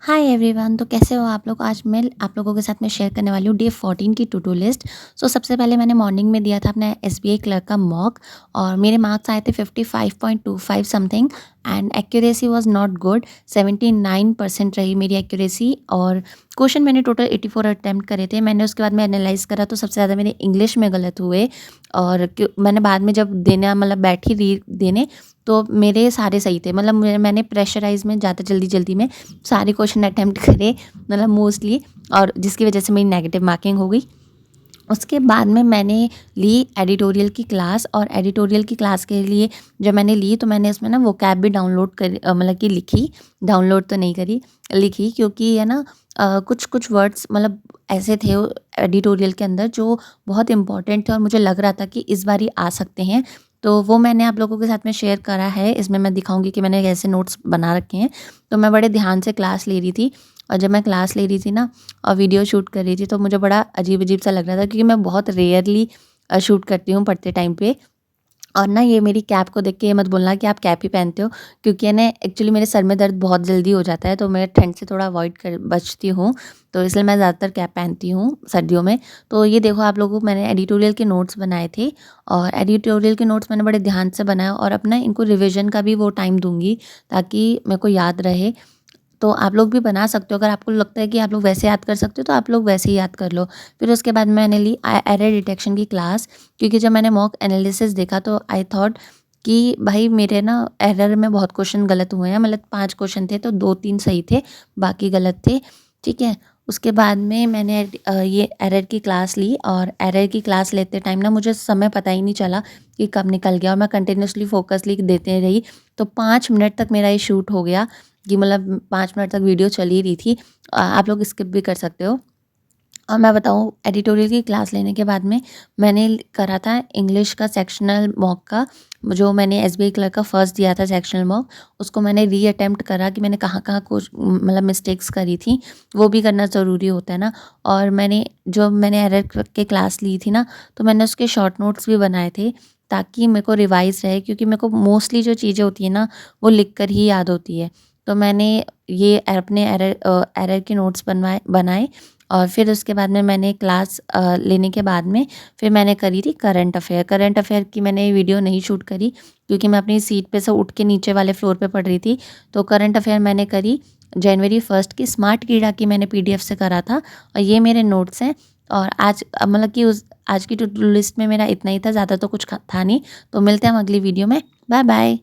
Hi everyone. तो कैसे हो आप लोग। आज मैं आप लोगों के साथ में शेयर करने वाली हूँ डे 14 की टू डू लिस्ट। सबसे पहले मैंने मॉर्निंग में दिया था अपना एसबीआई क्लर्क का मॉक और मेरे मार्क्स आए थे 55.25 something and accuracy was not good. 79% रही मेरी एक्यूरेसी और क्वेश्चन मैंने टोटल 84 अटैम्प्ट करे थे। मैंने उसके बाद में एनालाइज करा तो सबसे ज़्यादा मेरे इंग्लिश में गलत हुए और मैंने बाद में जब देना मतलब बैठी री देने तो मेरे सारे सही थे। मतलब मैंने प्रेशराइज में ज़्यादा जल्दी में सारे क्वेश्चन अटैम्प्ट करे मतलब मोस्टली, और जिसकी वजह से मेरी नेगेटिव मार्किंग हो गई। उसके बाद में मैंने ली एडिटोरियल की क्लास और एडिटोरियल की क्लास के लिए जब मैंने ली तो मैंने इसमें ना वो कैब भी डाउनलोड कर मतलब कि लिखी। डाउनलोड तो नहीं करी, लिखी, क्योंकि है ना कुछ कुछ वर्ड्स मतलब ऐसे थे एडिटोरियल के अंदर जो बहुत इंपॉर्टेंट थे और मुझे लग रहा था कि इस बार ही आ सकते हैं। तो वो मैंने आप लोगों के साथ में शेयर करा है। इसमें मैं दिखाऊंगी कि मैंने कैसे नोट्स बना रखे हैं। तो मैं बड़े ध्यान से क्लास ले रही थी और जब मैं क्लास ले रही थी ना और वीडियो शूट कर रही थी तो मुझे बड़ा अजीब सा लग रहा था, क्योंकि मैं बहुत रेयरली शूट करती हूँ पढ़ते टाइम पे। और ना ये मेरी कैप को देख के ये मत बोलना कि आप कैप ही पहनते हो, क्योंकि है ना एक्चुअली मेरे सर में दर्द बहुत जल्दी हो जाता है तो मैं ठंड से थोड़ा अवॉइड कर बचती हूँ। तो इसलिए मैं ज़्यादातर कैप पहनती हूँ सर्दियों में। तो ये देखो आप लोगों को मैंने एडिटोरियल के नोट्स बनाए थे और एडिटोरियल के नोट्स मैंने बड़े ध्यान से बनाया और अपना इनको रिविज़न का भी वो टाइम दूँगी ताकि मेरे को याद रहे। तो आप लोग भी बना सकते हो। अगर आपको लगता है कि आप लोग वैसे याद कर सकते हो तो आप लोग वैसे ही याद कर लो। फिर उसके बाद मैंने ली एरर डिटेक्शन की क्लास, क्योंकि जब मैंने मॉक एनालिसिस देखा तो आई थॉट कि भाई मेरे ना एरर में बहुत क्वेश्चन गलत हुए हैं। मतलब 5 क्वेश्चन थे तो 2-3 सही थे, बाकी गलत थे। ठीक है। उसके बाद में मैंने ये एरर की क्लास ली और एरर की क्लास लेते टाइम ना मुझे समय पता ही नहीं चला कि कब निकल गया और मैं कंटिन्यूअसली फोकसली देते रही। तो 5 मिनट तक मेरा ये शूट हो गया कि मतलब 5 मिनट तक वीडियो चल ही रही थी। आप लोग स्किप भी कर सकते हो। और मैं बताऊँ एडिटोरियल की क्लास लेने के बाद में मैंने करा था इंग्लिश का सेक्शनल मॉक का, जो मैंने एसबीआई क्लर्क का फर्स्ट दिया था सेक्शनल मॉक, उसको मैंने री अटेम्प्ट करा कि मैंने कहाँ-कहाँ कुछ मतलब मिस्टेक्स करी थी, वो भी करना ज़रूरी होता है ना। और मैंने एरर के क्लास ली थी ना, तो मैंने उसके शॉर्ट नोट्स भी बनाए थे ताकि मेरे को रिवाइज़ रहे, क्योंकि मेरे को मोस्टली जो चीज़ें होती हैं ना, वो लिख कर ही याद होती है। तो मैंने ये अपने एरर के नोट्स बनाए और फिर उसके बाद में मैंने क्लास लेने के बाद में फिर मैंने करी थी करंट अफ़ेयर। करंट अफ़ेयर की मैंने वीडियो नहीं शूट करी क्योंकि मैं अपनी सीट पे से उठ के नीचे वाले फ्लोर पे पढ़ रही थी। तो करंट अफ़ेयर मैंने करी जनवरी 1 की स्मार्ट कीड़ा की मैंने पीडीएफ से करा था और ये मेरे नोट्स हैं। और आज मतलब कि उस आज की टू डू लिस्ट में मेरा इतना ही था, ज़्यादा तो कुछ था नहीं। तो मिलते हैं हम अगली वीडियो में। Bye bye.